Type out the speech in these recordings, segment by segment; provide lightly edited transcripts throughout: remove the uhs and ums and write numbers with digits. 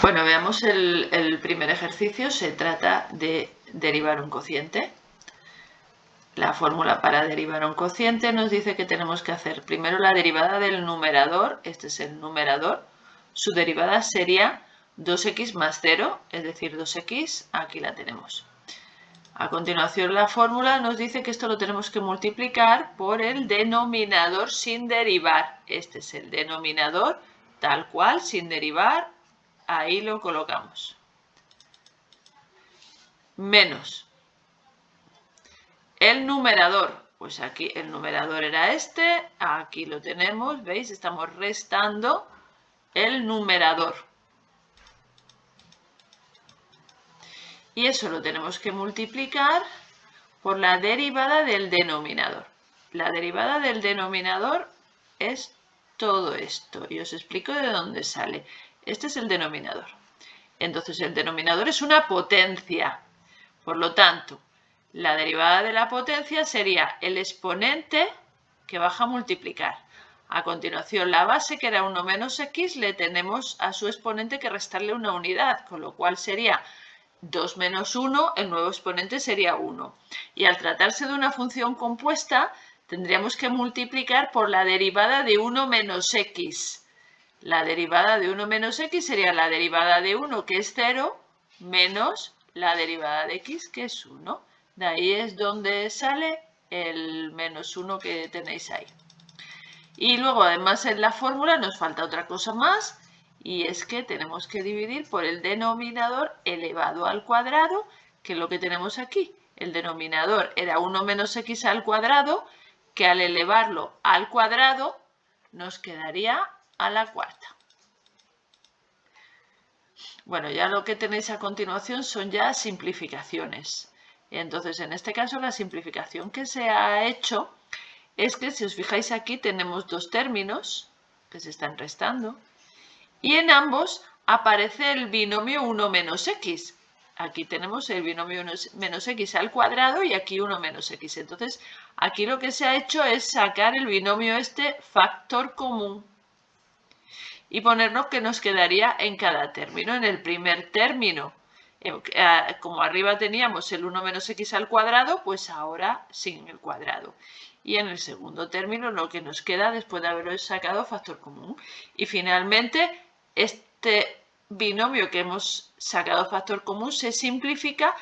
Bueno, veamos el primer ejercicio. Se trata de derivar un cociente. La fórmula para derivar un cociente nos dice que tenemos que hacer primero la derivada del numerador. Este es el numerador. Su derivada sería 2x más 0, es decir, 2x. Aquí la tenemos. A continuación, la fórmula nos dice que esto lo tenemos que multiplicar por el denominador sin derivar. Este es el denominador tal cual, sin derivar. Ahí lo colocamos. Menos el numerador. Pues aquí el numerador era este. Aquí lo tenemos. ¿Veis? Estamos restando el numerador. Y eso lo tenemos que multiplicar por la derivada del denominador. La derivada del denominador es todo esto. Y os explico de dónde sale. Este es el denominador. Entonces el denominador es una potencia. Por lo tanto, la derivada de la potencia sería el exponente que baja a multiplicar. A continuación, la base, que era 1 menos x, le tenemos a su exponente que restarle una unidad, con lo cual sería 2 menos 1, el nuevo exponente sería 1. Y al tratarse de una función compuesta, tendríamos que multiplicar por la derivada de 1 menos x. La derivada de 1 menos x sería la derivada de 1, que es 0, menos la derivada de x, que es 1. De ahí es donde sale el menos 1 que tenéis ahí. Y luego, además, en la fórmula nos falta otra cosa más, y es que tenemos que dividir por el denominador elevado al cuadrado, que es lo que tenemos aquí. El denominador era 1 menos x al cuadrado, que al elevarlo al cuadrado nos quedaría a la cuarta. Bueno, ya lo que tenéis a continuación son ya simplificaciones. Entonces, en este caso, la simplificación que se ha hecho es que, si os fijáis aquí, tenemos dos términos que se están restando y en ambos aparece el binomio 1 menos x. Aquí tenemos el binomio 1 menos x al cuadrado y aquí 1 menos x. Entonces, aquí lo que se ha hecho es sacar el binomio este factor común y ponernos que nos quedaría en cada término. En el primer término, como arriba teníamos el 1 menos x al cuadrado, pues ahora sin el cuadrado. Y en el segundo término lo que nos queda después de haber sacado factor común. Y finalmente este binomio que hemos sacado factor común se simplifica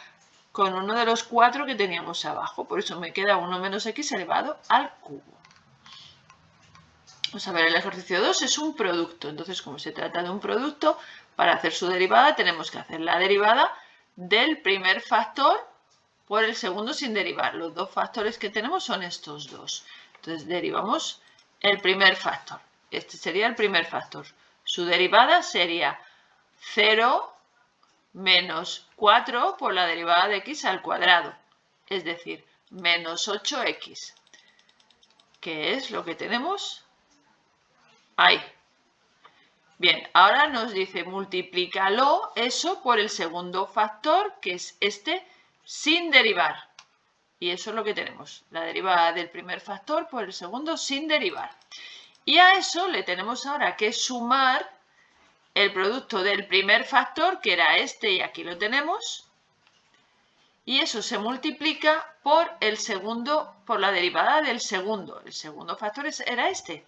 con uno de los 4 que teníamos abajo. Por eso me queda 1 menos x elevado al cubo. Vamos a ver, el ejercicio 2 es un producto. Entonces, como se trata de un producto, para hacer su derivada tenemos que hacer la derivada del primer factor por el segundo sin derivar. Los dos factores que tenemos son estos dos. Entonces, derivamos el primer factor. Este sería el primer factor. Su derivada sería 0 menos 4 por la derivada de x al cuadrado. Es decir, menos 8x. ¿Qué es lo que tenemos? Ahí. Bien, ahora nos dice multiplícalo eso por el segundo factor, que es este, sin derivar. Y eso es lo que tenemos, la derivada del primer factor por el segundo sin derivar. Y a eso le tenemos ahora que sumar el producto del primer factor, que era este, y aquí lo tenemos. Y eso se multiplica por el segundo, por la derivada del segundo. El segundo factor era este.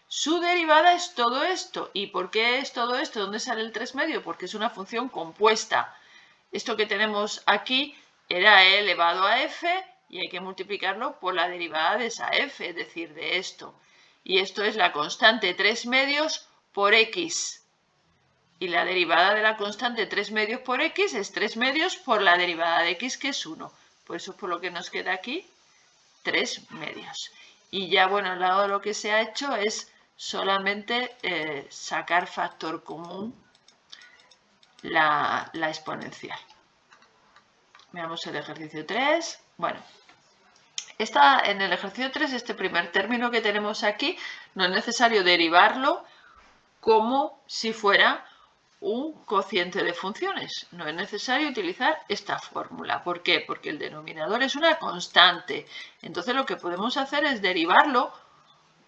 Su derivada es todo esto. ¿Y por qué es todo esto? ¿Dónde sale el 3 medio? Porque es una función compuesta. Esto que tenemos aquí era e elevado a f y hay que multiplicarlo por la derivada de esa f, es decir, de esto. Y esto es la constante 3 medios por x. Y la derivada de la constante 3 medios por x es 3 medios por la derivada de x, que es 1. Por eso es por lo que nos queda aquí 3 medios. Y ya, bueno, al lado lo que se ha hecho es solamente sacar factor común la exponencial. Veamos el ejercicio 3. Bueno, en el ejercicio 3, este primer término que tenemos aquí, no es necesario derivarlo como si fuera un cociente de funciones. No es necesario utilizar esta fórmula. ¿Por qué? Porque el denominador es una constante. Entonces lo que podemos hacer es derivarlo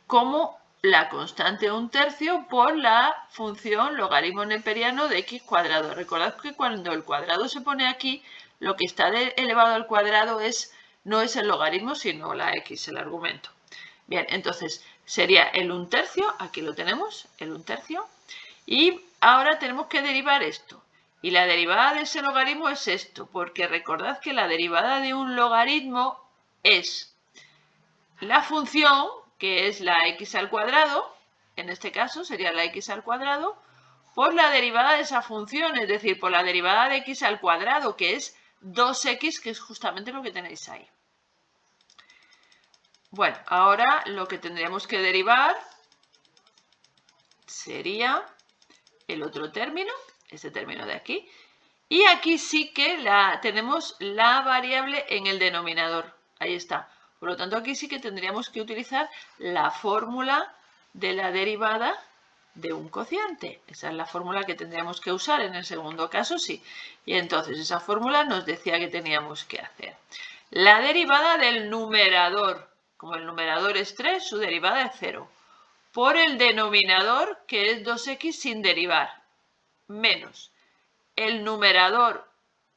como la constante 1/3 por la función logaritmo neperiano de x cuadrado. Recordad que cuando el cuadrado se pone aquí, lo que está elevado al cuadrado no es el logaritmo, sino la x, el argumento. Bien, entonces sería el 1/3, aquí lo tenemos, el 1/3, y ahora tenemos que derivar esto. Y la derivada de ese logaritmo es esto, porque recordad que la derivada de un logaritmo es la función, que es la x al cuadrado, en este caso sería la x al cuadrado, por la derivada de esa función, es decir, por la derivada de x al cuadrado, que es 2x, que es justamente lo que tenéis ahí. Bueno, ahora lo que tendríamos que derivar sería el otro término, este término de aquí, y aquí sí que tenemos la variable en el denominador, ahí está. Por lo tanto, aquí sí que tendríamos que utilizar la fórmula de la derivada de un cociente. Esa es la fórmula que tendríamos que usar en el segundo caso, sí. Y entonces esa fórmula nos decía que teníamos que hacer la derivada del numerador. Como el numerador es 3, su derivada es 0. Por el denominador, que es 2x sin derivar, menos el numerador,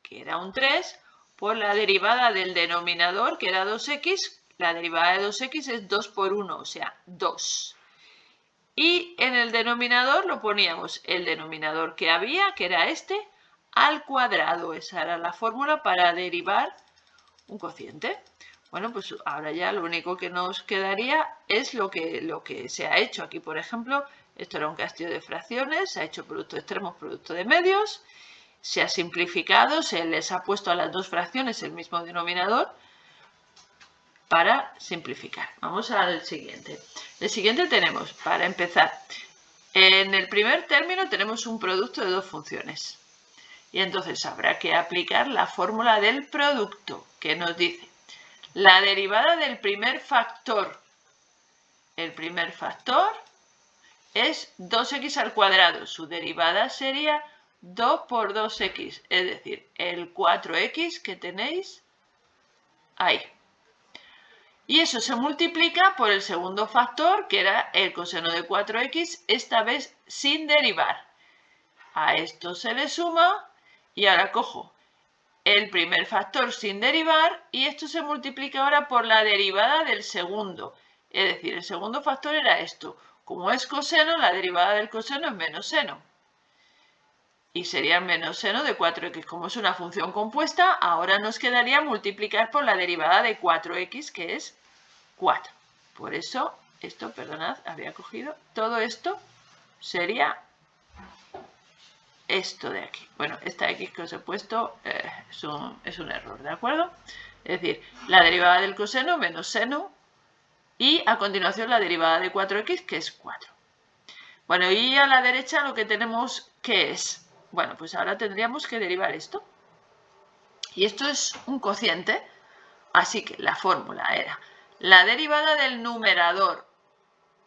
que era un 3, por la derivada del denominador, que era 2x, la derivada de 2x es 2 por 1, o sea, 2. Y en el denominador lo poníamos el denominador que había, que era este, al cuadrado. Esa era la fórmula para derivar un cociente. Bueno, pues ahora ya lo único que nos quedaría es lo que se ha hecho. Aquí, por ejemplo, esto era un castillo de fracciones, se ha hecho producto de extremos, producto de medios. Se ha simplificado, se les ha puesto a las dos fracciones el mismo denominador para simplificar. Vamos al siguiente. El siguiente tenemos, para empezar, en el primer término tenemos un producto de dos funciones. Y entonces habrá que aplicar la fórmula del producto, que nos dice la derivada del primer factor. El primer factor es 2x al cuadrado. Su derivada sería 2 por 2x, es decir, el 4x que tenéis ahí. Y eso se multiplica por el segundo factor, que era el coseno de 4x, esta vez sin derivar. A esto se le suma y ahora cojo el primer factor sin derivar y esto se multiplica ahora por la derivada del segundo. Es decir, el segundo factor era esto. Como es coseno, la derivada del coseno es menos seno. Y sería menos seno de 4x. Como es una función compuesta, ahora nos quedaría multiplicar por la derivada de 4x, que es 4. Por eso, esto, perdonad, había cogido, todo esto sería esto de aquí. Bueno, esta x que os he puesto es un error, ¿de acuerdo? Es decir, la derivada del coseno menos seno y a continuación la derivada de 4x, que es 4. Bueno, y a la derecha lo que tenemos, ¿qué es? Bueno, pues ahora tendríamos que derivar esto. Y esto es un cociente, así que la fórmula era la derivada del numerador.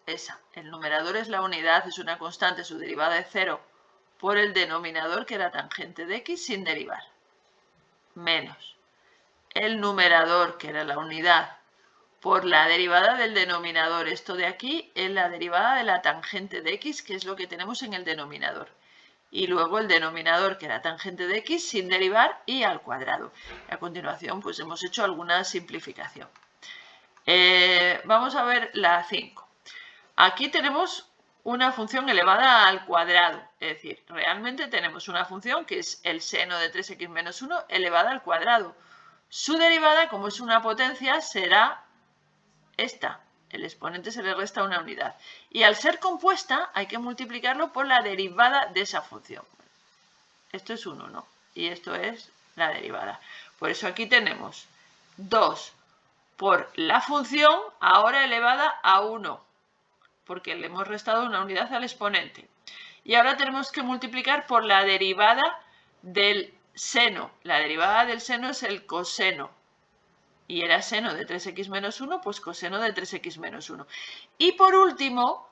Esa, el numerador es la unidad, es una constante, su derivada es 0, por el denominador, que era tangente de x, sin derivar. Menos el numerador, que era la unidad, por la derivada del denominador. Esto de aquí es la derivada de la tangente de x, que es lo que tenemos en el denominador. Y luego el denominador, que era tangente de x, sin derivar y al cuadrado. A continuación, pues hemos hecho alguna simplificación. Vamos a ver la 5. Aquí tenemos una función elevada al cuadrado. Es decir, realmente tenemos una función que es el seno de 3x menos 1 elevada al cuadrado. Su derivada, como es una potencia, será esta. El exponente se le resta una unidad. Y al ser compuesta hay que multiplicarlo por la derivada de esa función. Esto es un 1 y esto es la derivada. Por eso aquí tenemos 2 por la función ahora elevada a 1, porque le hemos restado una unidad al exponente. Y ahora tenemos que multiplicar por la derivada del seno. La derivada del seno es el coseno. Y era seno de 3x menos 1, pues coseno de 3x menos 1. Y por último,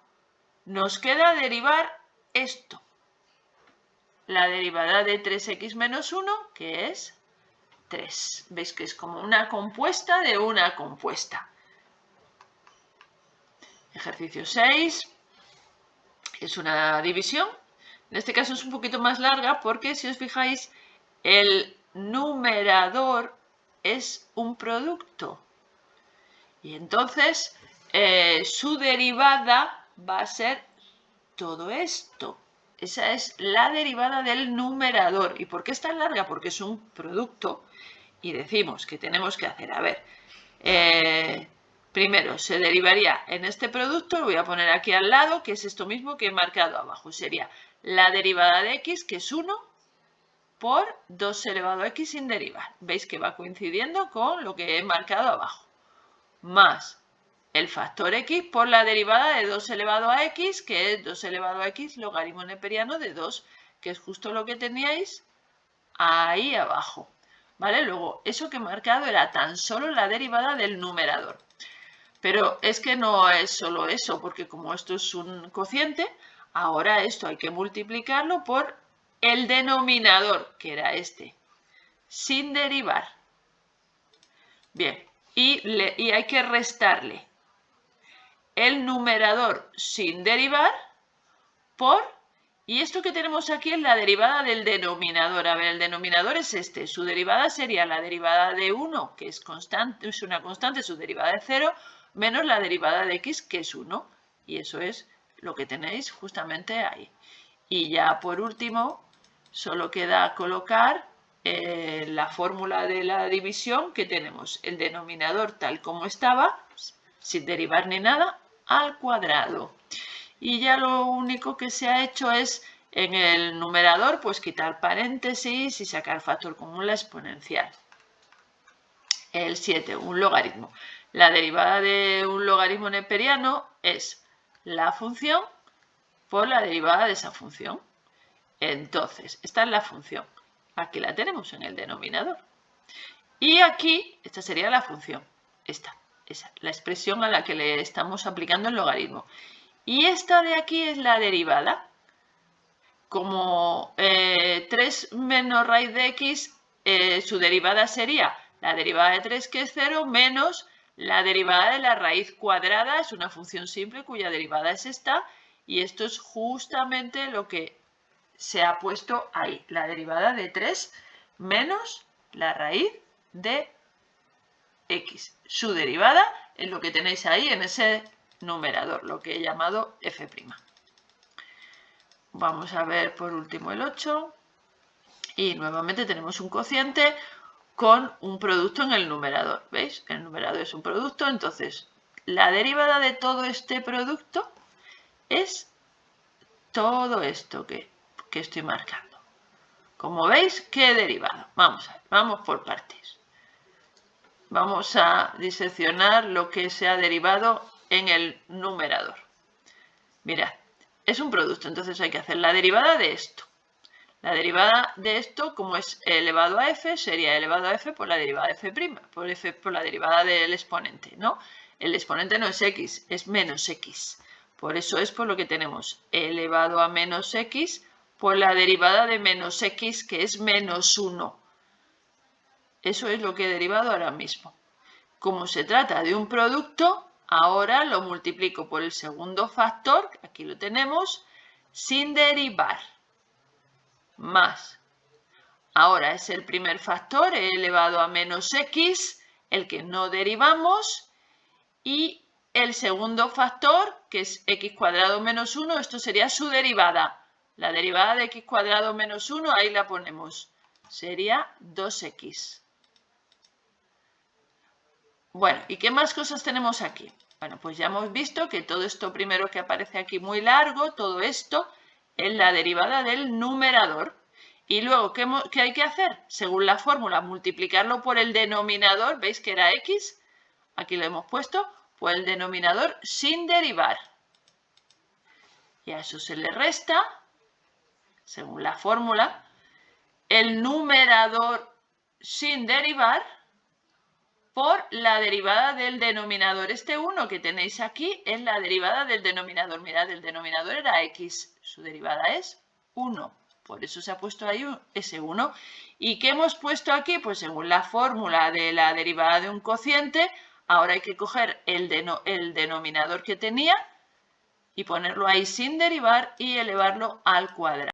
nos queda derivar esto. La derivada de 3x menos 1, que es 3. ¿Veis que es como una compuesta de una compuesta? Ejercicio 6 es una división. En este caso es un poquito más larga porque, si os fijáis, el numerador es un producto. Y entonces su derivada va a ser todo esto. Esa es la derivada del numerador. ¿Y por qué es tan larga? Porque es un producto. Y decimos que tenemos que hacer, a ver, primero se derivaría en este producto, lo voy a poner aquí al lado, que es esto mismo que he marcado abajo. Sería la derivada de x, que es 1, por 2 elevado a x sin derivar. ¿Veis que va coincidiendo con lo que he marcado abajo? Más el factor x por la derivada de 2 elevado a x, que es 2 elevado a x logaritmo neperiano de 2, que es justo lo que teníais ahí abajo. ¿Vale? Luego, eso que he marcado era tan solo la derivada del numerador. Pero es que no es solo eso, porque como esto es un cociente, ahora esto hay que multiplicarlo por el denominador, que era este, sin derivar. Bien, y hay que restarle el numerador sin derivar por, y esto que tenemos aquí es la derivada del denominador. A ver, el denominador es este, su derivada sería la derivada de 1, que es constante, es una constante, su derivada de 0, menos la derivada de x, que es 1. Y eso es lo que tenéis justamente ahí. Y ya por último, solo queda colocar la fórmula de la división, que tenemos el denominador tal como estaba, sin derivar ni nada, al cuadrado. Y ya lo único que se ha hecho es en el numerador pues quitar paréntesis y sacar factor común, la exponencial. El 7, un logaritmo. La derivada de un logaritmo neperiano es la función por la derivada de esa función. Entonces, esta es la función. Aquí la tenemos en el denominador. Y aquí, esta sería la función. Esa, la expresión a la que le estamos aplicando el logaritmo. Y esta de aquí es la derivada. Como 3 menos raíz de x, su derivada sería la derivada de 3, que es 0, menos la derivada de la raíz cuadrada. Es una función simple cuya derivada es esta. Y esto es justamente lo que se ha puesto ahí. La derivada de 3 menos la raíz de x. Su derivada es lo que tenéis ahí en ese numerador, lo que he llamado f'. Vamos a ver por último el 8. Y nuevamente tenemos un cociente con un producto en el numerador. ¿Veis? El numerador es un producto, entonces la derivada de todo este producto es todo esto que estoy marcando. Como veis, ¿qué he derivado? Vamos a ver, vamos por partes. Vamos a diseccionar lo que se ha derivado en el numerador. Mirad, es un producto, entonces hay que hacer la derivada de esto. La derivada de esto, como es elevado a f, sería elevado a f por la derivada de f', por la derivada del exponente, ¿no? El exponente no es x, es menos x. Por eso es por lo que tenemos elevado a menos x por la derivada de menos x, que es menos 1. Eso es lo que he derivado ahora mismo. Como se trata de un producto, ahora lo multiplico por el segundo factor, aquí lo tenemos, sin derivar. Más. Ahora es el primer factor, he elevado a menos x, el que no derivamos, y el segundo factor, que es x cuadrado menos 1, esto sería su derivada. La derivada de x cuadrado menos 1, ahí la ponemos. Sería 2x. Bueno, ¿y qué más cosas tenemos aquí? Bueno, pues ya hemos visto que todo esto primero que aparece aquí muy largo, todo esto es la derivada del numerador. Y luego, ¿qué hay que hacer? Según la fórmula, multiplicarlo por el denominador, ¿veis que era x? Aquí lo hemos puesto, por el denominador sin derivar. Y a eso se le resta, según la fórmula, el numerador sin derivar por la derivada del denominador. Este 1 que tenéis aquí es la derivada del denominador. Mirad, el denominador era x, su derivada es 1. Por eso se ha puesto ahí ese 1. ¿Y qué hemos puesto aquí? Pues según la fórmula de la derivada de un cociente, Ahora hay que coger el denominador que tenía y ponerlo ahí sin derivar y elevarlo al cuadrado.